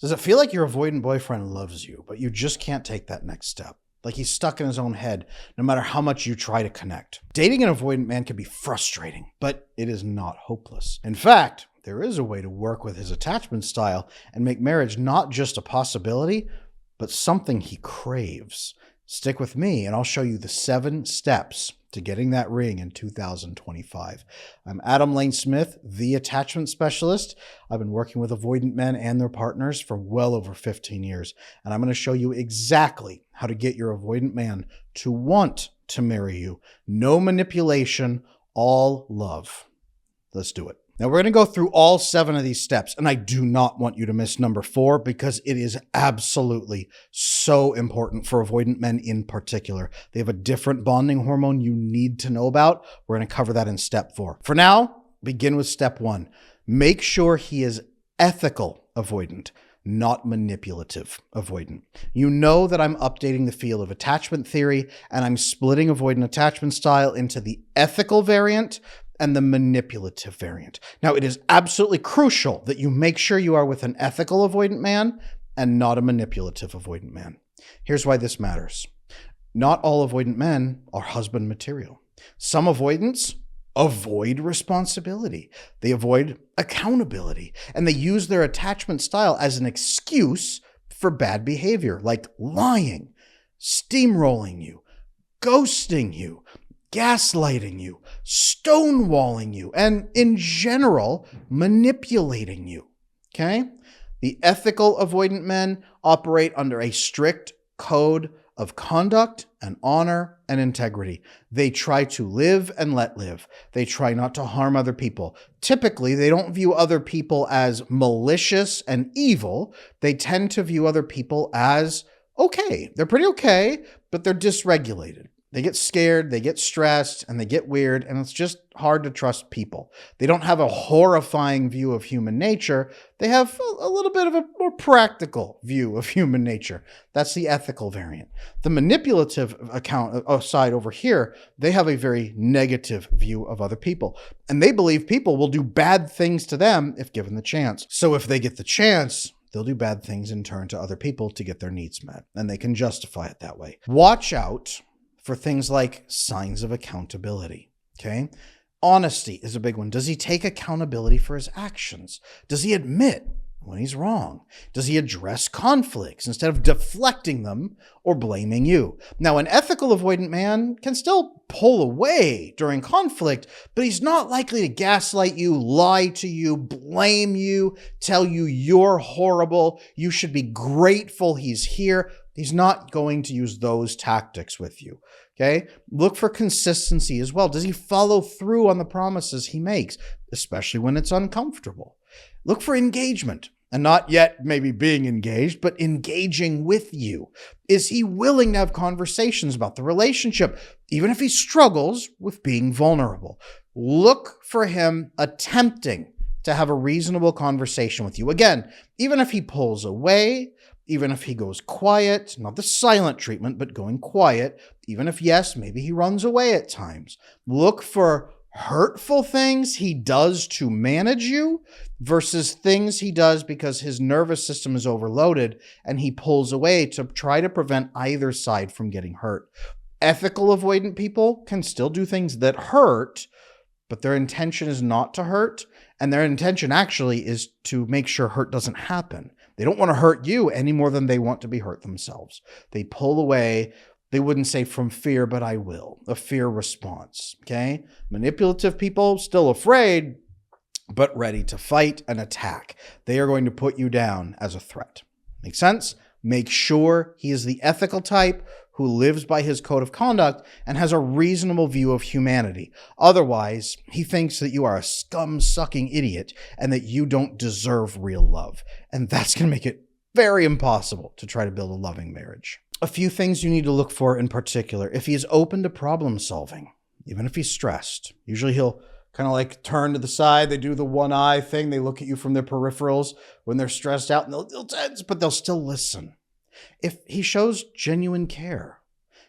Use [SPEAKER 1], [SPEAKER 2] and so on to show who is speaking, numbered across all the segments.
[SPEAKER 1] Does it feel like your avoidant boyfriend loves you, but you just can't take that next step? Like he's stuck in his own head, no matter how much you try to connect. Dating an avoidant man can be frustrating, but it is not hopeless. In fact, there is a way to work with his attachment style and make marriage not just a possibility, but something he craves. Stick with me and I'll show you the 7 steps to getting that ring in 2025. I'm Adam Lane Smith, the attachment specialist. I've been working with avoidant men and their partners for well over 15 years, and I'm going to show you exactly how to get your avoidant man to want to marry you. No manipulation, all love. Let's do it. Now, we're going to go through all 7 of these steps, and I do not want you to miss number 4 because it is absolutely so important for avoidant men in particular. They have a different bonding hormone you need to know about. We're going to cover that in step 4. For now, begin with step 1. Make sure he is ethical avoidant, not manipulative avoidant. You know that I'm updating the field of attachment theory, and I'm splitting avoidant attachment style into the ethical variant and the manipulative variant. Now, it is absolutely crucial that you make sure you are with an ethical avoidant man and not a manipulative avoidant man. Here's why this matters. Not all avoidant men are husband material. Some avoidants avoid responsibility. They avoid accountability, and they use their attachment style as an excuse for bad behavior, like lying, steamrolling you, ghosting you, gaslighting you, stonewalling you, and in general, manipulating you, okay? The ethical avoidant men operate under a strict code of conduct and honor and integrity. They try to live and let live. They try not to harm other people. Typically, they don't view other people as malicious and evil. They tend to view other people as okay. They're pretty okay, but they're dysregulated. They get scared, they get stressed, and they get weird, and it's just hard to trust people. They don't have a horrifying view of human nature. They have a little bit of a more practical view of human nature. That's the ethical variant. The manipulative side over here, they have a very negative view of other people, and they believe people will do bad things to them if given the chance. So if they get the chance, they'll do bad things in turn to other people to get their needs met, and they can justify it that way. Watch out for things like signs of accountability, okay? Honesty is a big one. Does he take accountability for his actions? Does he admit when he's wrong? Does he address conflicts instead of deflecting them or blaming you? Now, an ethical avoidant man can still pull away during conflict, but he's not likely to gaslight you, lie to you, blame you, tell you you're horrible, you should be grateful he's here. He's not going to use those tactics with you, okay? Look for consistency as well. Does he follow through on the promises he makes, especially when it's uncomfortable? Look for engagement, and not yet maybe being engaged, but engaging with you. Is he willing to have conversations about the relationship, even if he struggles with being vulnerable? Look for him attempting to have a reasonable conversation with you. Again, even if he pulls away, even if he goes quiet, not the silent treatment, but going quiet, even if, yes, maybe he runs away at times. Look for hurtful things he does to manage you versus things he does because his nervous system is overloaded and he pulls away to try to prevent either side from getting hurt. Ethical avoidant people can still do things that hurt, but their intention is not to hurt, and their intention actually is to make sure hurt doesn't happen. They don't want to hurt you any more than they want to be hurt themselves. They pull away. They wouldn't say from fear, but I will. A fear response, okay? Manipulative people, still afraid, but ready to fight and attack. They are going to put you down as a threat. Make sense? Make sure he is the ethical type who lives by his code of conduct and has a reasonable view of humanity. Otherwise, he thinks that you are a scum-sucking idiot and that you don't deserve real love. And that's going to make it very impossible to try to build a loving marriage. A few things you need to look for in particular. If he is open to problem solving, even if he's stressed, usually he'll kind of like turn to the side. They do the one eye thing. They look at you from their peripherals when they're stressed out, and they'll tense, but they'll still listen. If he shows genuine care,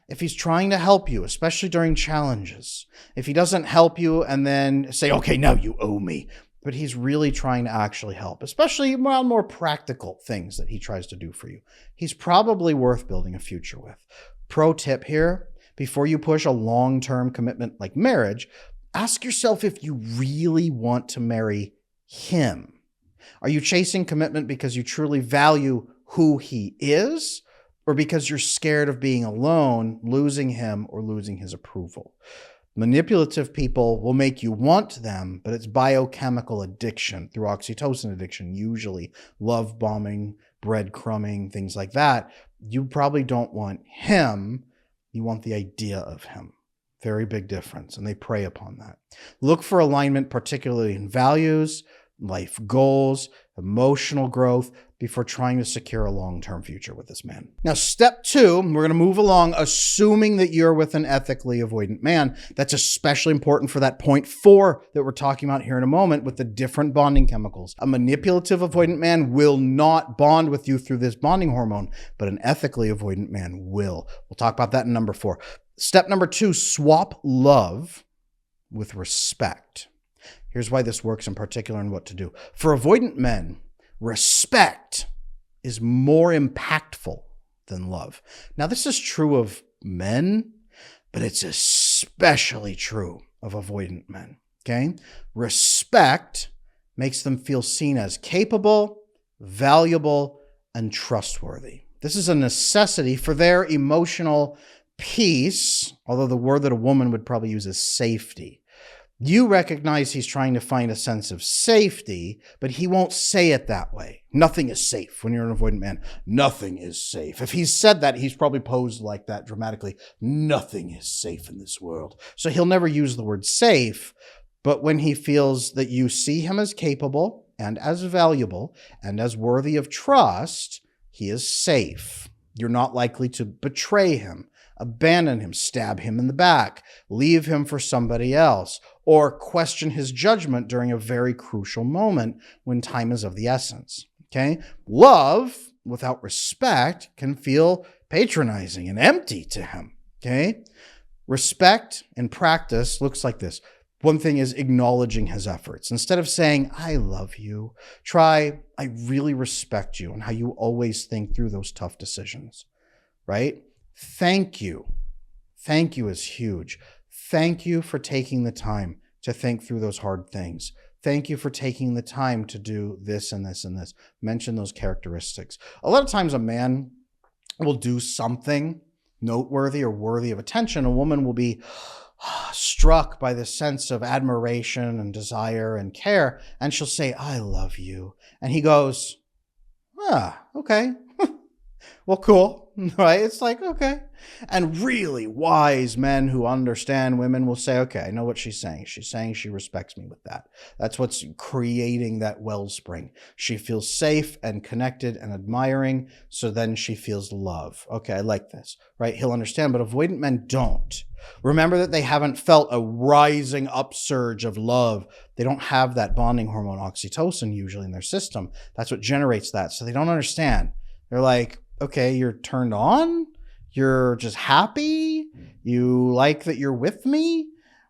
[SPEAKER 1] if he's trying to help you, especially during challenges, if he doesn't help you and then say, okay, now you owe me, but he's really trying to actually help, especially around more practical things that he tries to do for you. He's probably worth building a future with. Pro tip here, before you push a long-term commitment like marriage, ask yourself if you really want to marry him. Are you chasing commitment because you truly value who he is, or because you're scared of being alone, losing him, or losing his approval? Manipulative people will make you want them, but it's biochemical addiction through oxytocin addiction, usually love bombing, breadcrumbing, things like that. You probably don't want him. You want the idea of him. Very big difference, and they prey upon that. Look for alignment, particularly in values, life goals, emotional growth, before trying to secure a long-term future with this man. Now, step 2, we're going to move along, assuming that you're with an ethically avoidant man. That's especially important for that point 4 that we're talking about here in a moment with the different bonding chemicals. A manipulative avoidant man will not bond with you through this bonding hormone, but an ethically avoidant man will. We'll talk about that in number 4. Step number 2, swap love with respect. Here's why this works in particular and what to do. For avoidant men, respect is more impactful than love. Now, this is true of men, but it's especially true of avoidant men, okay? Respect makes them feel seen as capable, valuable, and trustworthy. This is a necessity for their emotional peace, although the word that a woman would probably use is safety. You recognize he's trying to find a sense of safety, but he won't say it that way. Nothing is safe when you're an avoidant man. Nothing is safe. If he's said that, he's probably posed like that dramatically. Nothing is safe in this world. So he'll never use the word safe, but when he feels that you see him as capable and as valuable and as worthy of trust, he is safe. You're not likely to betray him, abandon him, stab him in the back, leave him for somebody else, or question his judgment during a very crucial moment when time is of the essence. Okay? Love without respect can feel patronizing and empty to him. Okay? Respect in practice looks like this. One thing is acknowledging his efforts. Instead of saying, I love you, try, I really respect you and how you always think through those tough decisions, right? Thank you. Thank you is huge. Thank you for taking the time to think through those hard things. Thank you for taking the time to do this and this and this. Mention those characteristics. A lot of times a man will do something noteworthy or worthy of attention. A woman will be struck by this sense of admiration and desire and care, and she'll say, I love you. And he goes, okay. Well, cool, right? It's like, okay. And really wise men who understand women will say, okay, I know what she's saying. She's saying she respects me with that. That's what's creating that wellspring. She feels safe and connected and admiring, so then she feels love. Okay, I like this, right? He'll understand, but avoidant men don't. Remember that they haven't felt a rising upsurge of love. They don't have that bonding hormone oxytocin usually in their system. That's what generates that, so they don't understand. They're like, okay, you're turned on? You're just happy? You like that you're with me?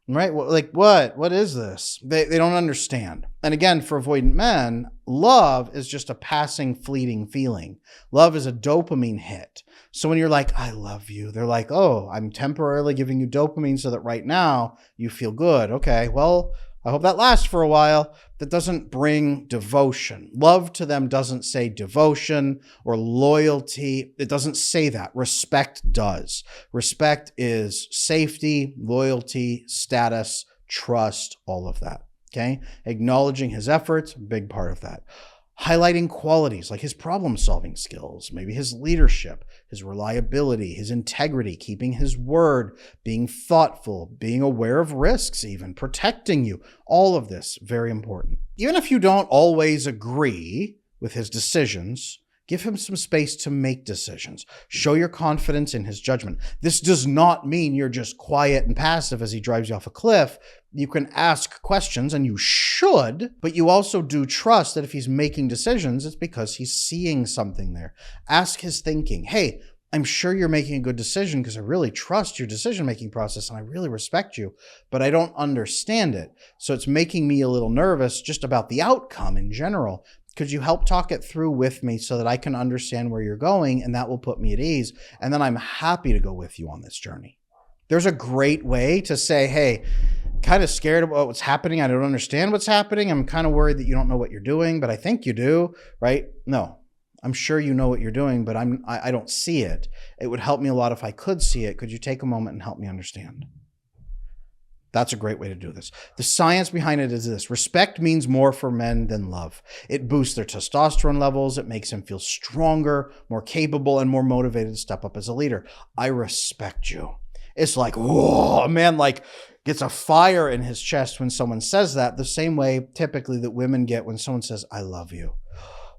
[SPEAKER 1] Right? Like what? What is this? They don't understand. And again, for avoidant men, love is just a passing, fleeting feeling. Love is a dopamine hit. So when you're like, I love you, they're like, oh, I'm temporarily giving you dopamine so that right now you feel good. Okay, well, I hope that lasts for a while. That doesn't bring devotion. Love to them doesn't say devotion or loyalty. It doesn't say that. Respect does. Respect is safety, loyalty, status, trust, all of that. Okay? Acknowledging his efforts, big part of that. Highlighting qualities like his problem-solving skills, maybe his leadership, his reliability, his integrity, keeping his word, being thoughtful, being aware of risks even, protecting you. All of this, very important. Even if you don't always agree with his decisions, give him some space to make decisions. Show your confidence in his judgment. This does not mean you're just quiet and passive as he drives you off a cliff. You can ask questions, and you should, but you also do trust that if he's making decisions, it's because he's seeing something there. Ask his thinking. Hey, I'm sure you're making a good decision because I really trust your decision-making process and I really respect you, but I don't understand it. So it's making me a little nervous just about the outcome in general. Could you help talk it through with me so that I can understand where you're going, and that will put me at ease? And then I'm happy to go with you on this journey. There's a great way to say, hey, kind of scared about what's happening. I don't understand what's happening. I'm kind of worried that you don't know what you're doing, but I think you do, right? No, I'm sure you know what you're doing, but I don't see it. It would help me a lot if I could see it. Could you take a moment and help me understand? That's a great way to do this. The science behind it is this. Respect means more for men than love. It boosts their testosterone levels. It makes them feel stronger, more capable, and more motivated to step up as a leader. I respect you. It's like, whoa, a man like gets a fire in his chest when someone says that, the same way typically that women get when someone says, I love you.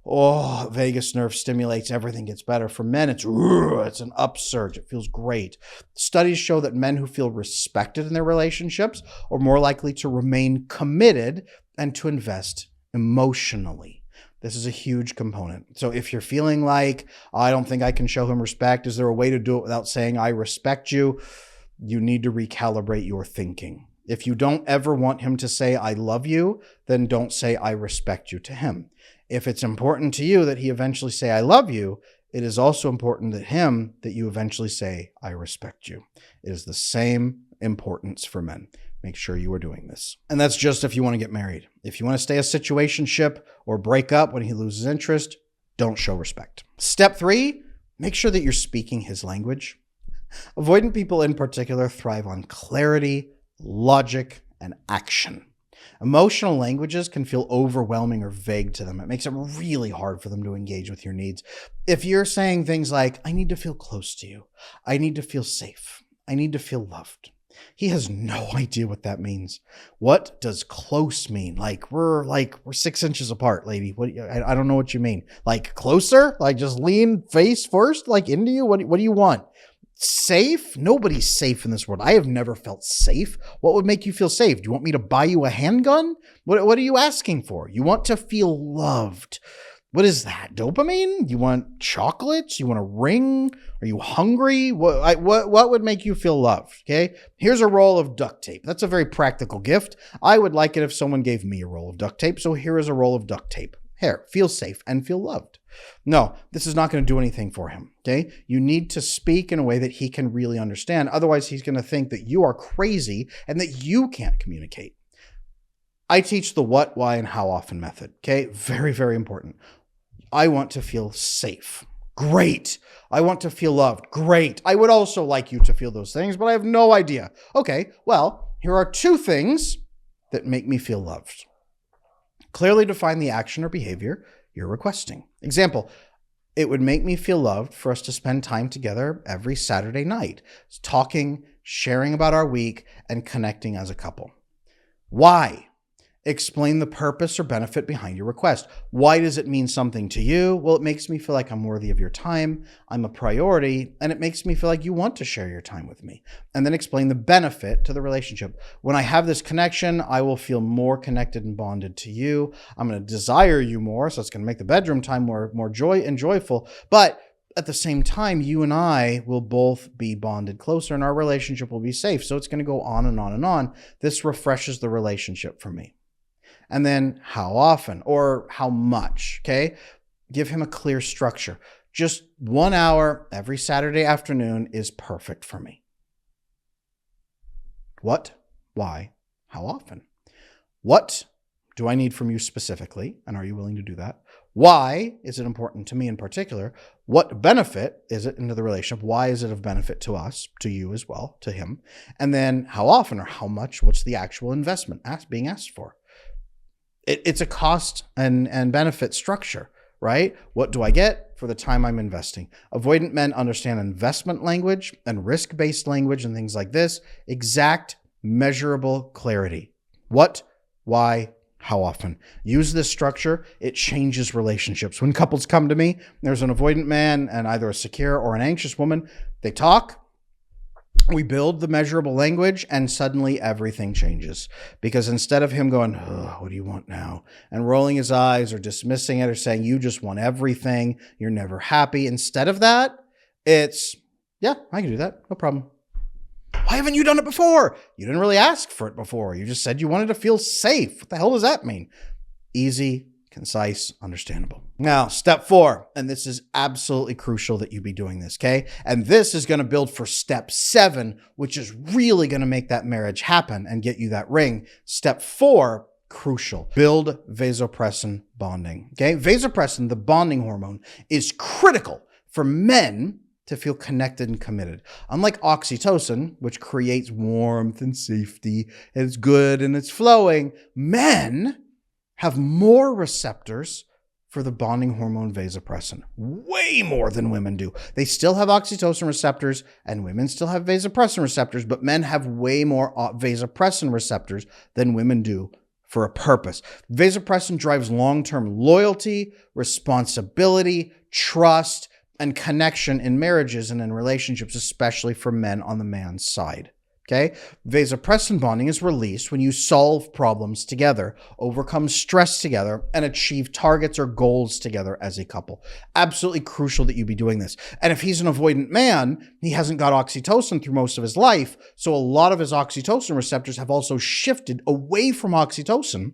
[SPEAKER 1] Oh, vagus nerve stimulates, everything gets better. For men, it's an upsurge. It feels great. Studies show that men who feel respected in their relationships are more likely to remain committed and to invest emotionally. This is a huge component. So if you're feeling like, I don't think I can show him respect, is there a way to do it without saying, I respect you? You need to recalibrate your thinking. If you don't ever want him to say, I love you, then don't say, I respect you to him. If it's important to you that he eventually say, I love you, it is also important that you eventually say, I respect you. It is the same importance for men. Make sure you are doing this. And that's just if you want to get married. If you want to stay a situationship or break up when he loses interest, don't show respect. Step 3, make sure that you're speaking his language. Avoidant people in particular thrive on clarity, logic, and action. Emotional languages can feel overwhelming or vague to them. It makes it really hard for them to engage with your needs. If you're saying things like, I need to feel close to you, I need to feel safe, I need to feel loved, he has no idea what that means. What does close mean? We're 6 inches apart, lady. I don't know what you mean. Like closer? Like just lean face first, like into you? What do you want? Safe? Nobody's safe in this world. I have never felt safe. What would make you feel safe? Do you want me to buy you a handgun? What are you asking for? You want to feel loved. What is that? Dopamine? You want chocolates? You want a ring? Are you hungry? What would make you feel loved? Okay. Here's a roll of duct tape. That's a very practical gift. I would like it if someone gave me a roll of duct tape. So here is a roll of duct tape. Here, feel safe and feel loved. No, this is not going to do anything for him, okay? You need to speak in a way that he can really understand. Otherwise, he's going to think that you are crazy and that you can't communicate. I teach the what, why, and how often method, okay? Very, very important. I want to feel safe. Great. I want to feel loved. Great. I would also like you to feel those things, but I have no idea. Okay, well, here are 2 things that make me feel loved. Clearly define the action or behavior you're requesting. Example, it would make me feel loved for us to spend time together every Saturday night, talking, sharing about our week, and connecting as a couple. Why? Explain the purpose or benefit behind your request. Why does it mean something to you? Well, it makes me feel like I'm worthy of your time, I'm a priority, and it makes me feel like you want to share your time with me. And then explain the benefit to the relationship. When I have this connection, I will feel more connected and bonded to you. I'm going to desire you more, so it's going to make the bedroom time more joyful. But at the same time, you and I will both be bonded closer and our relationship will be safe. So it's going to go on and on and on. This refreshes the relationship for me. And then how often or how much, okay? Give him a clear structure. Just 1 hour every Saturday afternoon is perfect for me. What, why, how often? What do I need from you specifically? And are you willing to do that? Why is it important to me in particular? What benefit is it into the relationship? Why is it of benefit to us, to you as well, to him? And then how often or how much? What's the actual investment being asked for? It's a cost and benefit structure, right? What do I get for the time I'm investing? Avoidant men understand investment language and risk-based language and things like this. Exact, measurable clarity. What, why, how often? Use this structure. It changes relationships. When couples come to me, there's an avoidant man and either a secure or an anxious woman. They talk. We build the measurable language and suddenly everything changes, because instead of him going, oh, what do you want now? And rolling his eyes or dismissing it or saying, you just want everything, you're never happy. Instead of that, It's, yeah, I can do that. No problem. Why haven't you done it before? You didn't really ask for it before. You just said you wanted to feel safe. What the hell does that mean? Easy, concise, understandable. Now, step 4, and this is absolutely crucial that you be doing this, okay? And this is going to build for step 7, which is really going to make that marriage happen and get you that ring. Step 4, crucial. Build vasopressin bonding, okay? Vasopressin, the bonding hormone, is critical for men to feel connected and committed. Unlike oxytocin, which creates warmth and safety, and it's good and it's flowing, men have more receptors for the bonding hormone vasopressin. Way more than women do. They still have oxytocin receptors and women still have vasopressin receptors, but men have way more vasopressin receptors than women do for a purpose. Vasopressin drives long-term loyalty, responsibility, trust, and connection in marriages and in relationships, especially for men on the man's side. Okay? Vasopressin bonding is released when you solve problems together, overcome stress together, and achieve targets or goals together as a couple. Absolutely crucial that you be doing this. And if he's an avoidant man, he hasn't got oxytocin through most of his life, so a lot of his oxytocin receptors have also shifted away from oxytocin.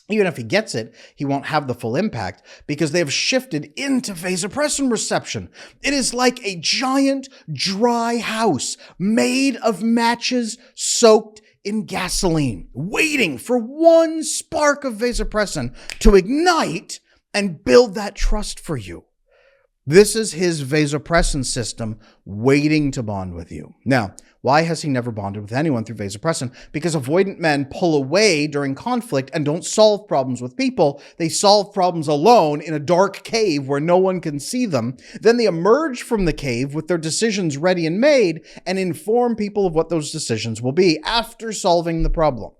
[SPEAKER 1] Even if he gets it, he won't have the full impact because they have shifted into vasopressin reception. It is like a giant dry house made of matches soaked in gasoline, waiting for one spark of vasopressin to ignite and build that trust for you. This is his vasopressin system waiting to bond with you. Now, why has he never bonded with anyone through vasopressin? Because avoidant men pull away during conflict and don't solve problems with people. They solve problems alone in a dark cave where no one can see them. Then they emerge from the cave with their decisions ready and made and inform people of what those decisions will be after solving the problem.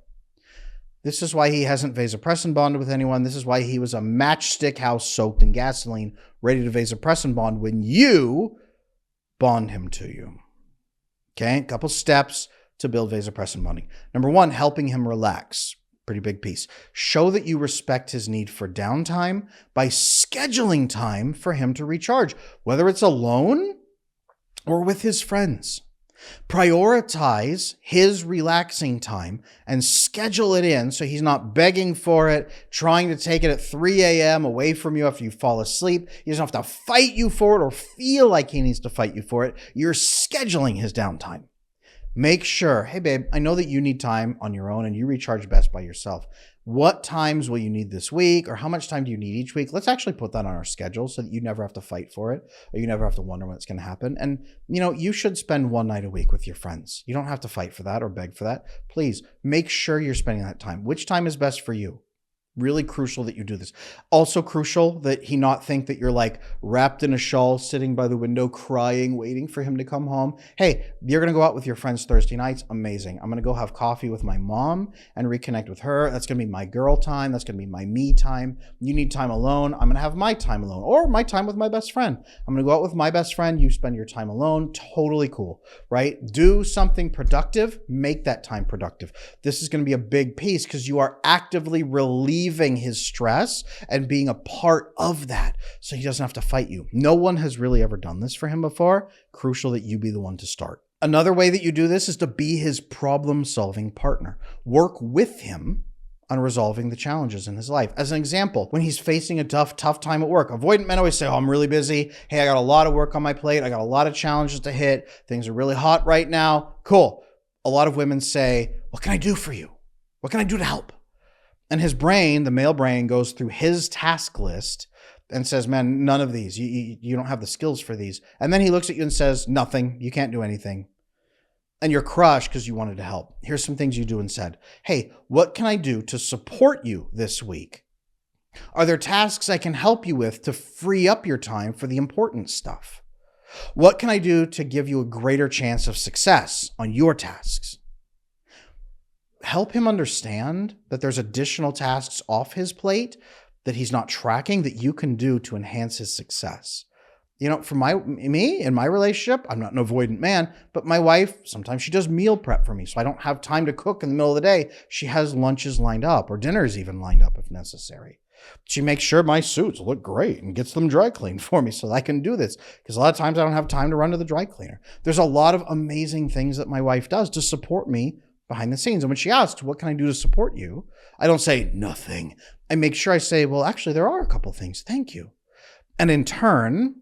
[SPEAKER 1] This is why he hasn't vasopressin bonded with anyone. This is why he was a matchstick house soaked in gasoline, ready to vasopressin bond when you bond him to you. Okay, a couple steps to build vasopressin bonding. Number 1, helping him relax. Pretty big piece. Show that you respect his need for downtime by scheduling time for him to recharge, whether it's alone or with his friends. Prioritize his relaxing time and schedule it in so he's not begging for it, trying to take it at 3 a.m. away from you after you fall asleep. He doesn't have to fight you for it or feel like he needs to fight you for it. You're scheduling his downtime. Make sure, hey babe, I know that you need time on your own and you recharge best by yourself. What times will you need this week, or how much time do you need each week? Let's actually put that on our schedule so that you never have to fight for it, or you never have to wonder when it's going to happen. And, you should spend one night a week with your friends. You don't have to fight for that or beg for that. Please make sure you're spending that time. Which time is best for you? Really crucial that you do this. Also crucial that he not think that you're like wrapped in a shawl, sitting by the window, crying, waiting for him to come home. Hey, you're going to go out with your friends Thursday nights. Amazing. I'm going to go have coffee with my mom and reconnect with her. That's going to be my girl time. That's going to be my me time. You need time alone. I'm going to have my time alone, or my time with my best friend. I'm going to go out with my best friend. You spend your time alone. Totally cool, right? Do something productive. Make that time productive. This is going to be a big piece because you are actively relieving his stress and being a part of that so he doesn't have to fight you. No one has really ever done this for him before. Crucial that you be the one to start. Another way that you do this is to be his problem-solving partner. Work with him on resolving the challenges in his life. As an example, when he's facing a tough time at work, avoidant men always say, oh, I'm really busy. Hey, I got a lot of work on my plate. I got a lot of challenges to hit. Things are really hot right now. Cool. A lot of women say, what can I do for you? What can I do to help? And his brain, the male brain, goes through his task list and says, man, none of these. You don't have the skills for these. And then he looks at you and says, nothing. You can't do anything. And you're crushed because you wanted to help. Here's some things you do instead. Hey, what can I do to support you this week? Are there tasks I can help you with to free up your time for the important stuff? What can I do to give you a greater chance of success on your tasks? Help him understand that there's additional tasks off his plate that he's not tracking that you can do to enhance his success. For me in my relationship, I'm not an avoidant man, but my wife, sometimes she does meal prep for me. So I don't have time to cook in the middle of the day. She has lunches lined up or dinners even lined up if necessary. She makes sure my suits look great and gets them dry cleaned for me so I can do this. Because a lot of times I don't have time to run to the dry cleaner. There's a lot of amazing things that my wife does to support me behind the scenes. And when she asks, what can I do to support you? I don't say nothing. I make sure I say, well, actually, there are a couple things. Thank you. And in turn,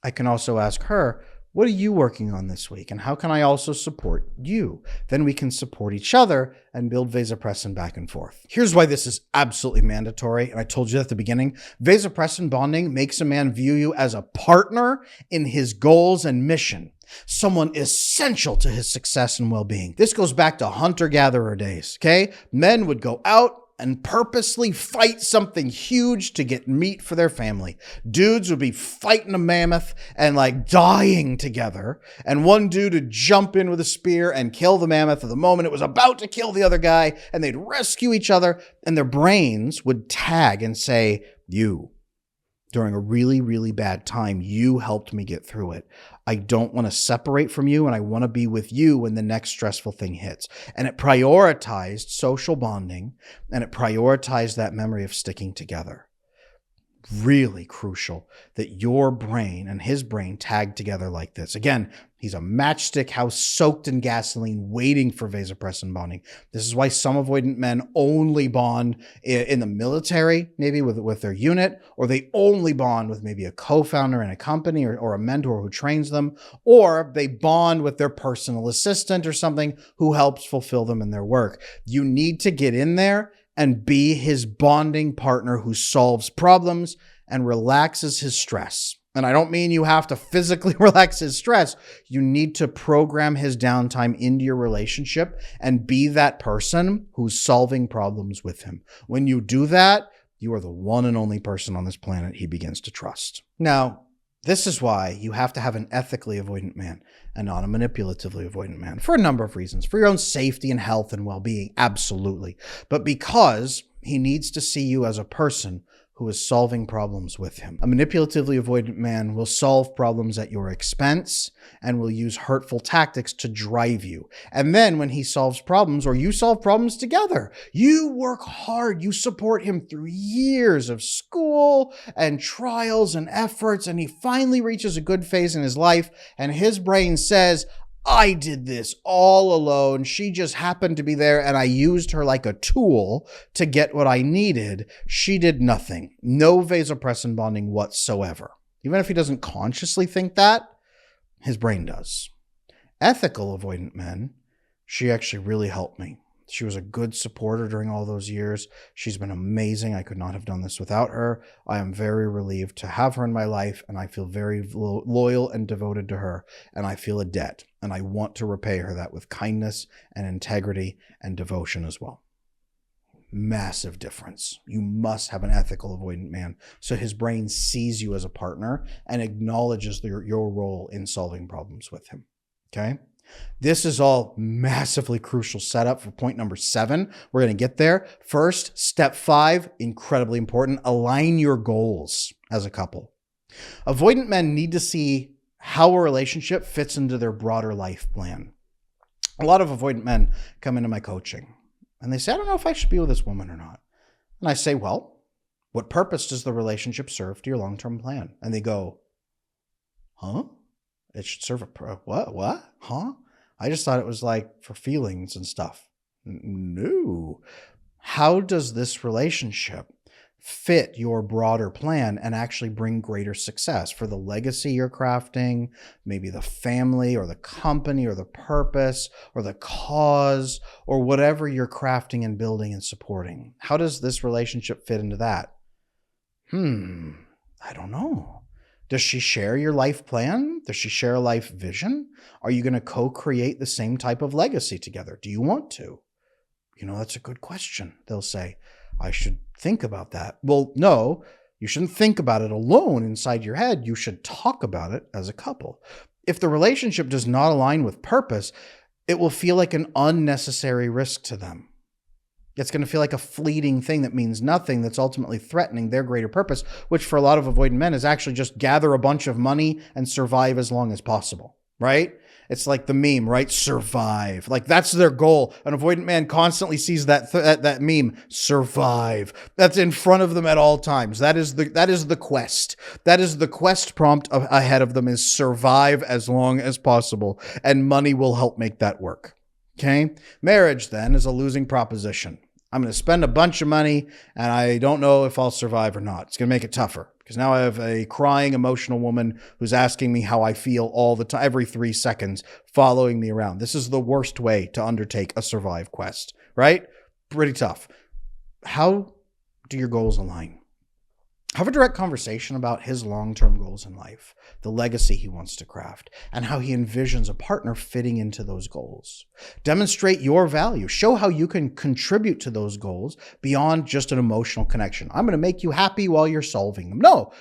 [SPEAKER 1] I can also ask her, what are you working on this week? And how can I also support you? Then we can support each other and build vasopressin back and forth. Here's why this is absolutely mandatory. And I told you at the beginning, vasopressin bonding makes a man view you as a partner in his goals and mission. Someone essential to his success and well-being. This goes back to hunter-gatherer days, okay? Men would go out and purposely fight something huge to get meat for their family. Dudes would be fighting a mammoth and like dying together. And one dude would jump in with a spear and kill the mammoth at the moment it was about to kill the other guy. And they'd rescue each other. And their brains would tag and say, you, during a really, really bad time, you helped me get through it. I don't want to separate from you, and I want to be with you when the next stressful thing hits. And it prioritized social bonding, and it prioritized that memory of sticking together. Really crucial that your brain and his brain tag together like this. Again, he's a matchstick house soaked in gasoline waiting for vasopressin bonding. This is why some avoidant men only bond in the military, maybe with their unit, or they only bond with maybe a co-founder in a company or a mentor who trains them, or they bond with their personal assistant or something who helps fulfill them in their work. You need to get in there and be his bonding partner who solves problems and relaxes his stress. And I don't mean you have to physically relax his stress. You need to program his downtime into your relationship and be that person who's solving problems with him. When you do that, you are the one and only person on this planet he begins to trust. Now, this is why you have to have an ethically avoidant man and not a manipulatively avoidant man for a number of reasons. For your own safety and health and well-being, absolutely. But because he needs to see you as a person who is solving problems with him. A manipulatively avoidant man will solve problems at your expense and will use hurtful tactics to drive you. And then when he solves problems or you solve problems together, you work hard. You support him through years of school and trials and efforts. And he finally reaches a good phase in his life. And his brain says, I did this all alone. She just happened to be there and I used her like a tool to get what I needed. She did nothing. No vasopressin bonding whatsoever. Even if he doesn't consciously think that, his brain does. Ethical avoidant men, she actually really helped me. She was a good supporter during all those years. She's been amazing. I could not have done this without her. I am very relieved to have her in my life, and I feel very loyal and devoted to her, and I feel a debt, and I want to repay her that with kindness and integrity and devotion as well. Massive difference. You must have an ethical avoidant man so his brain sees you as a partner and acknowledges your role in solving problems with him. Okay? This is all massively crucial setup for point number 7. We're going to get there. First, step 5, incredibly important. Align your goals as a couple. Avoidant men need to see how a relationship fits into their broader life plan. A lot of avoidant men come into my coaching and they say, I don't know if I should be with this woman or not. And I say, well, what purpose does the relationship serve to your long-term plan? And they go, huh? It should serve a what? Huh? I just thought it was like for feelings and stuff. No. How does this relationship fit your broader plan and actually bring greater success for the legacy you're crafting, maybe the family or the company or the purpose or the cause or whatever you're crafting and building and supporting? How does this relationship fit into that? I don't know. Does she share your life plan? Does she share a life vision? Are you going to co-create the same type of legacy together? Do you want to? That's a good question. They'll say, I should think about that. Well, no, you shouldn't think about it alone inside your head. You should talk about it as a couple. If the relationship does not align with purpose, it will feel like an unnecessary risk to them. It's going to feel like a fleeting thing that means nothing, that's ultimately threatening their greater purpose, which for a lot of avoidant men is actually just gather a bunch of money and survive as long as possible, right? It's like the meme, right? Survive. Like that's their goal. An avoidant man constantly sees that meme, survive. That's in front of them at all times. That is the quest. That is the quest prompt ahead of them is survive as long as possible. And money will help make that work. Okay. Marriage then is a losing proposition. I'm going to spend a bunch of money and I don't know if I'll survive or not. It's going to make it tougher because now I have a crying, emotional woman who's asking me how I feel all the time, every 3 seconds, following me around. This is the worst way to undertake a survive quest, right? Pretty tough. How do your goals align? Have a direct conversation about his long-term goals in life, the legacy he wants to craft, and how he envisions a partner fitting into those goals. Demonstrate your value. Show how you can contribute to those goals beyond just an emotional connection. I'm going to make you happy while you're solving them. No,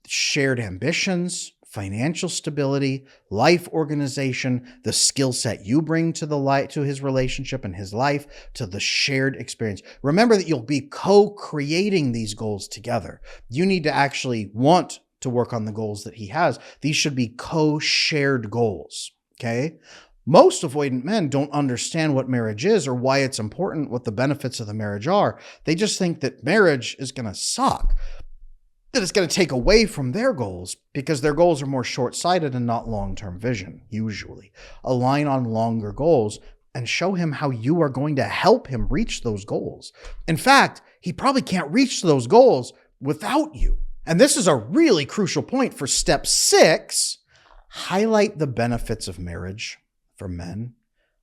[SPEAKER 1] shared ambitions, financial stability, life organization, the skill set you bring to his relationship and his life, to the shared experience. Remember that you'll be co-creating these goals together. You need to actually want to work on the goals that he has. These should be co-shared goals, okay? Most avoidant men don't understand what marriage is or why it's important, what the benefits of the marriage are. They just think that marriage is going to suck, that it's going to take away from their goals because their goals are more short-sighted and not long-term vision, usually. Align on longer goals and show him how you are going to help him reach those goals. In fact, he probably can't reach those goals without you. And this is a really crucial point for step 6. Highlight the benefits of marriage for men.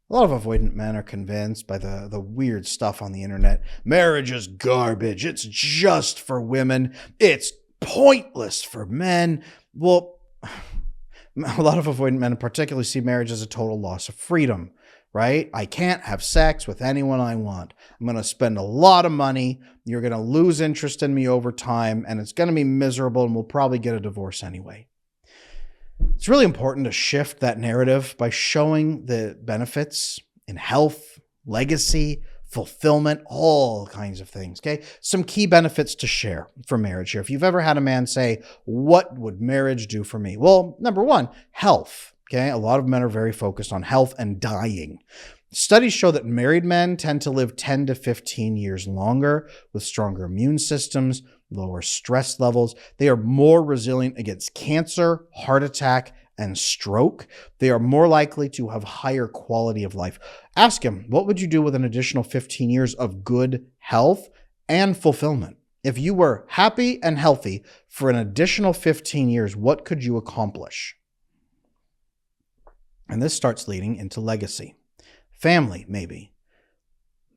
[SPEAKER 1] A lot of avoidant men are convinced by the weird stuff on the internet. Marriage is garbage. It's just for women. It's pointless for men. Well, a lot of avoidant men particularly see marriage as a total loss of freedom, right? I can't have sex with anyone I want. I'm going to spend a lot of money. You're going to lose interest in me over time, and it's going to be miserable, and we'll probably get a divorce anyway. It's really important to shift that narrative by showing the benefits in health, legacy, fulfillment, all kinds of things, okay? Some key benefits to share for marriage here. If you've ever had a man say, what would marriage do for me? Well, number 1, health, okay? A lot of men are very focused on health and dying. Studies show that married men tend to live 10 to 15 years longer with stronger immune systems, lower stress levels. They are more resilient against cancer, heart attack, and stroke. They are more likely to have higher quality of life. Ask him, what would you do with an additional 15 years of good health and fulfillment? If you were happy and healthy for an additional 15 years, what could you accomplish? And this starts leading into legacy. Family, maybe.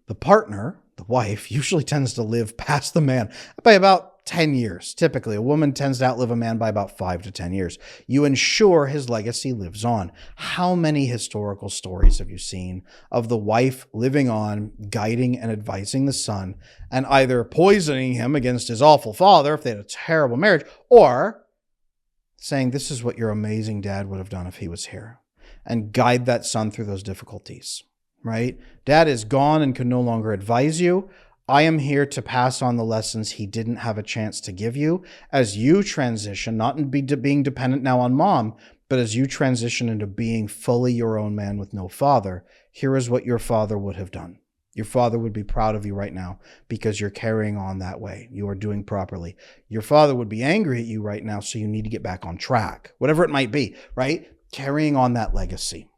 [SPEAKER 1] The partner, the wife, usually tends to live past the man by about 10 years. Typically, a woman tends to outlive a man by about 5 to 10 years. You ensure his legacy lives on. How many historical stories have you seen of the wife living on, guiding and advising the son, and either poisoning him against his awful father if they had a terrible marriage, or saying, this is what your amazing dad would have done if he was here, and guide that son through those difficulties, right? Dad is gone and can no longer advise you. I am here to pass on the lessons he didn't have a chance to give you as you transition, not in being dependent now on mom, but as you transition into being fully your own man with no father. Here is what your father would have done. Your father would be proud of you right now because you're carrying on that way. You are doing properly. Your father would be angry at you right now, so you need to get back on track, whatever it might be, right? Carrying on that legacy.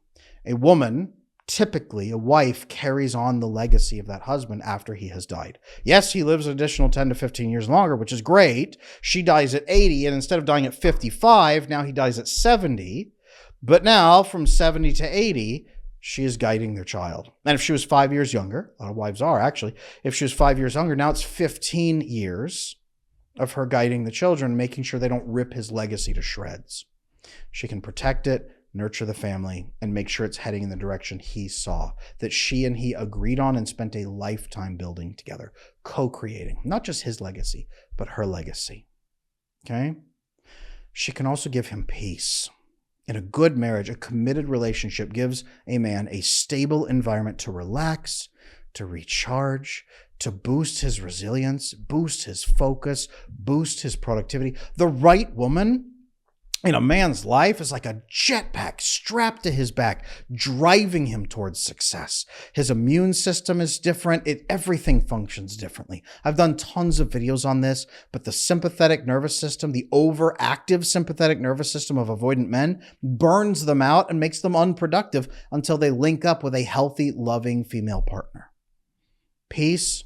[SPEAKER 1] A woman, typically a wife, carries on the legacy of that husband after he has died. Yes, he lives an additional 10 to 15 years longer, which is great. She dies at 80, and instead of dying at 55, now he dies at 70. But now, from 70 to 80, she is guiding their child. And if she was 5 years younger, a lot of wives are actually, if she was 5 years younger, now it's 15 years of her guiding the children, making sure they don't rip his legacy to shreds. She can protect it, nurture the family, and make sure it's heading in the direction he saw, that she and he agreed on and spent a lifetime building together, co-creating, not just his legacy, but her legacy. Okay? She can also give him peace. In a good marriage, a committed relationship gives a man a stable environment to relax, to recharge, to boost his resilience, boost his focus, boost his productivity. The right woman in a man's life is like a jetpack strapped to his back, driving him towards success. His immune system is different. Everything functions differently. I've done tons of videos on this, but the sympathetic nervous system, the overactive sympathetic nervous system of avoidant men, burns them out and makes them unproductive until they link up with a healthy, loving female partner. Peace.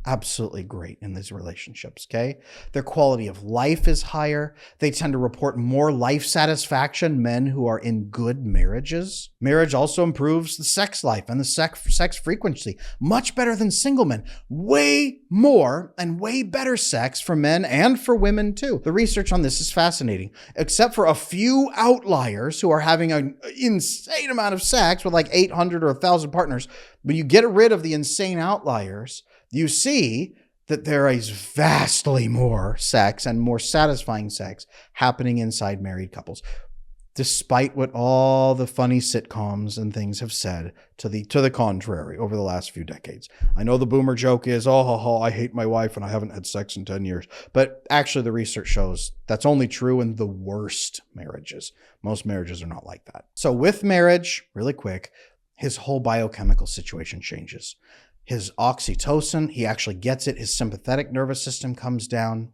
[SPEAKER 1] Absolutely great in these relationships, okay? Their quality of life is higher. They tend to report more life satisfaction, men who are in good marriages. Marriage also improves the sex life and the sex frequency. Much better than single men. Way more and way better sex for men and for women too. The research on this is fascinating, except for a few outliers who are having an insane amount of sex with like 800 or 1,000 partners. When you get rid of the insane outliers, you see that there is vastly more sex and more satisfying sex happening inside married couples, despite what all the funny sitcoms and things have said to the contrary over the last few decades. I know the boomer joke is, I hate my wife and I haven't had sex in 10 years. But actually the research shows that's only true in the worst marriages. Most marriages are not like that. So with marriage, really quick, his whole biochemical situation changes. His oxytocin, he actually gets it. His sympathetic nervous system comes down.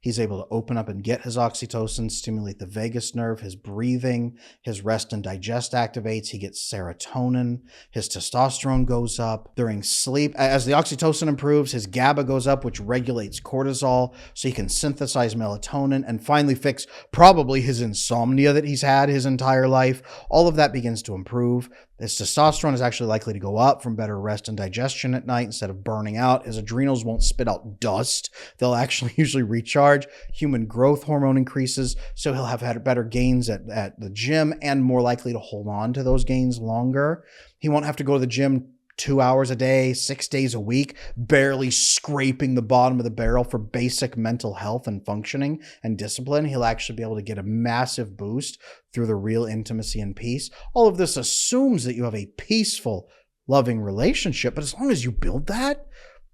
[SPEAKER 1] He's able to open up and get his oxytocin, stimulate the vagus nerve, his breathing, his rest and digest activates. He gets serotonin. His testosterone goes up during sleep. As the oxytocin improves, his GABA goes up, which regulates cortisol, so he can synthesize melatonin and finally fix probably his insomnia that he's had his entire life. All of that begins to improve. His testosterone is actually likely to go up from better rest and digestion at night instead of burning out. His adrenals won't spit out dust. They'll actually usually recharge. Human growth hormone increases, so he'll have had better gains at the gym and more likely to hold on to those gains longer. He won't have to go to the gym 2 hours a day, 6 days a week, barely scraping the bottom of the barrel for basic mental health and functioning and discipline. He'll actually be able to get a massive boost through the real intimacy and peace. All of this assumes that you have a peaceful, loving relationship, but as long as you build that,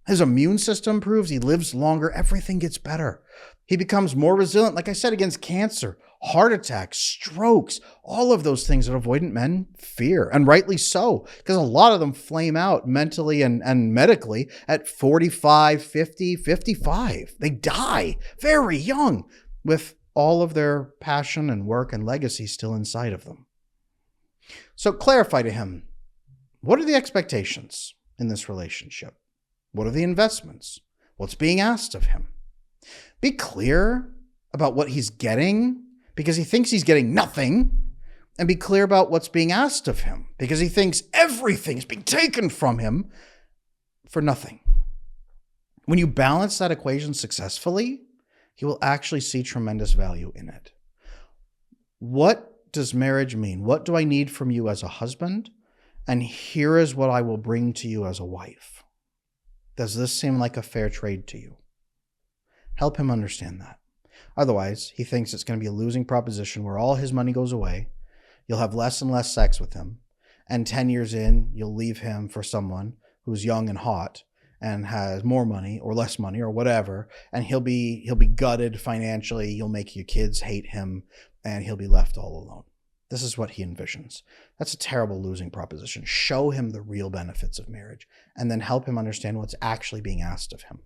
[SPEAKER 1] his immune system improves, he lives longer, everything gets better. He becomes more resilient, like I said, against cancer, heart attacks, strokes, all of those things that avoidant men fear, and rightly so, because a lot of them flame out mentally and medically at 45, 50, 55. They die very young with all of their passion and work and legacy still inside of them. So clarify to him, what are the expectations in this relationship? What are the investments? What's being asked of him? Be clear about what he's getting because he thinks he's getting nothing, and be clear about what's being asked of him because he thinks everything's being taken from him for nothing. When you balance that equation successfully, he will actually see tremendous value in it. What does marriage mean? What do I need from you as a husband? And here is what I will bring to you as a wife. Does this seem like a fair trade to you? Help him understand that. Otherwise, he thinks it's going to be a losing proposition where all his money goes away. You'll have less and less sex with him. And 10 years in, you'll leave him for someone who's young and hot and has more money or less money or whatever. And he'll be gutted financially. You'll make your kids hate him and he'll be left all alone. This is what he envisions. That's a terrible losing proposition. Show him the real benefits of marriage and then help him understand what's actually being asked of him.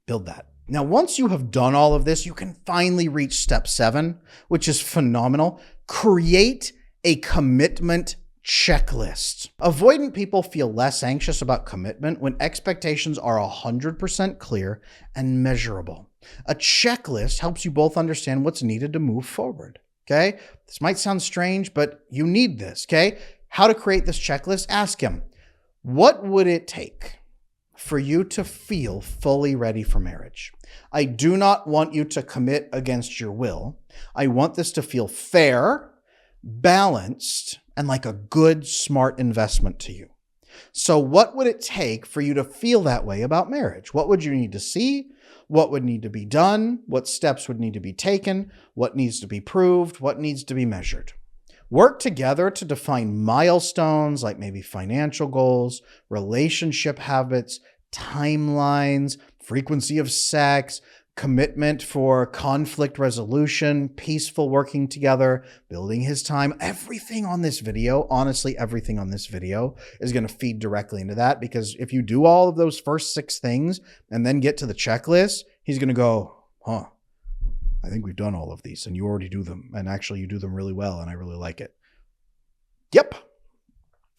[SPEAKER 1] Build that. Now, once you have done all of this, you can finally reach step 7, which is phenomenal. Create a commitment checklist. Avoidant people feel less anxious about commitment when expectations are 100% clear and measurable. A checklist helps you both understand what's needed to move forward. Okay? This might sound strange, but you need this. Okay? How to create this checklist? Ask him, what would it take for you to feel fully ready for marriage? I do not want you to commit against your will. I want this to feel fair, balanced, and like a good, smart investment to you. So what would it take for you to feel that way about marriage? What would you need to see? What would need to be done? What steps would need to be taken? What needs to be proved? What needs to be measured? Work together to define milestones like maybe financial goals, relationship habits, timelines, frequency of sex, commitment for conflict resolution, peaceful working together, building his time. Everything on this video, honestly, everything on this video is going to feed directly into that, because if you do all of those first 6 things and then get to the checklist, he's going to go, huh, I think we've done all of these and you already do them. And actually you do them really well. And I really like it. Yep.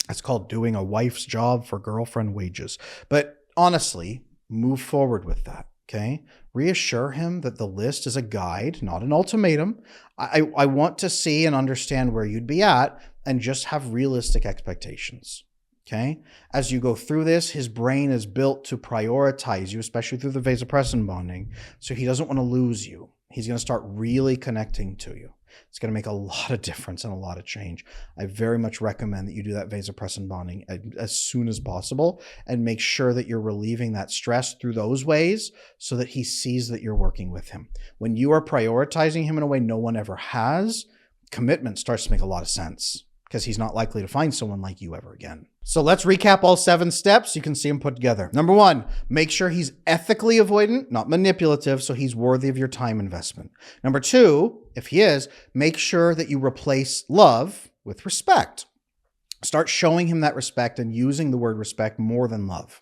[SPEAKER 1] That's called doing a wife's job for girlfriend wages. But honestly, move forward with that. Okay. Reassure him that the list is a guide, not an ultimatum. I want to see and understand where you'd be at and just have realistic expectations. Okay. As you go through this, his brain is built to prioritize you, especially through the vasopressin bonding. So he doesn't want to lose you. He's going to start really connecting to you. It's going to make a lot of difference and a lot of change. I very much recommend that you do that vasopressin bonding as soon as possible and make sure that you're relieving that stress through those ways so that he sees that you're working with him. When you are prioritizing him in a way no one ever has, commitment starts to make a lot of sense, because he's not likely to find someone like you ever again. So let's recap all 7 steps. You can see them put together. Number 1, make sure he's ethically avoidant, not manipulative, so he's worthy of your time investment. Number 2, if he is, make sure that you replace love with respect. Start showing him that respect and using the word respect more than love.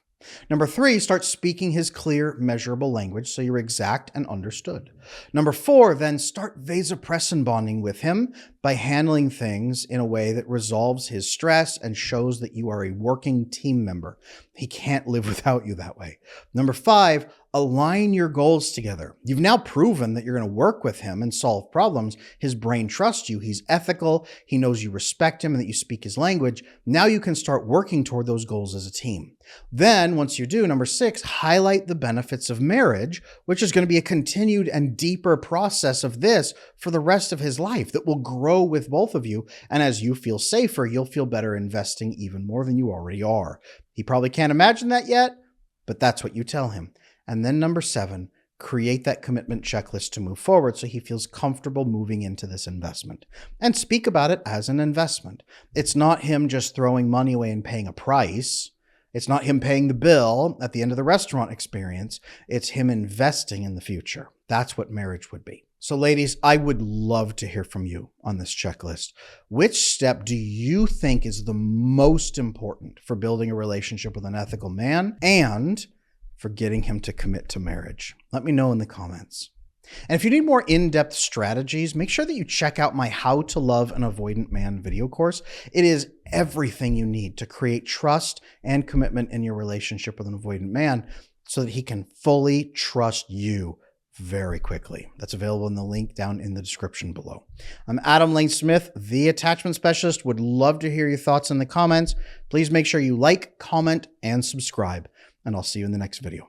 [SPEAKER 1] Number 3, start speaking his clear, measurable language so you're exact and understood. Number 4, then start vasopressin bonding with him by handling things in a way that resolves his stress and shows that you are a working team member. He can't live without you that way. Number 5, align your goals together. You've now proven that you're going to work with him and solve problems. His brain trusts you. He's ethical. He knows you respect him and that you speak his language. Now you can start working toward those goals as a team. Then once you do, number 6, highlight the benefits of marriage, which is going to be a continued and deeper process of this for the rest of his life that will grow with both of you. And as you feel safer, you'll feel better investing even more than you already are. He probably can't imagine that yet, but that's what you tell him. And then number 7, create that commitment checklist to move forward so he feels comfortable moving into this investment. And speak about it as an investment. It's not him just throwing money away and paying a price. It's not him paying the bill at the end of the restaurant experience. It's him investing in the future. That's what marriage would be. So ladies, I would love to hear from you on this checklist. Which step do you think is the most important for building a relationship with an ethical man and for getting him to commit to marriage? Let me know in the comments. And if you need more in-depth strategies, make sure that you check out my How to Love an Avoidant Man video course. It is everything you need to create trust and commitment in your relationship with an avoidant man so that he can fully trust you very quickly. That's available in the link down in the description below. I'm Adam Lane Smith, the attachment specialist. Would love to hear your thoughts in the comments. Please make sure you like, comment, and subscribe, and I'll see you in the next video.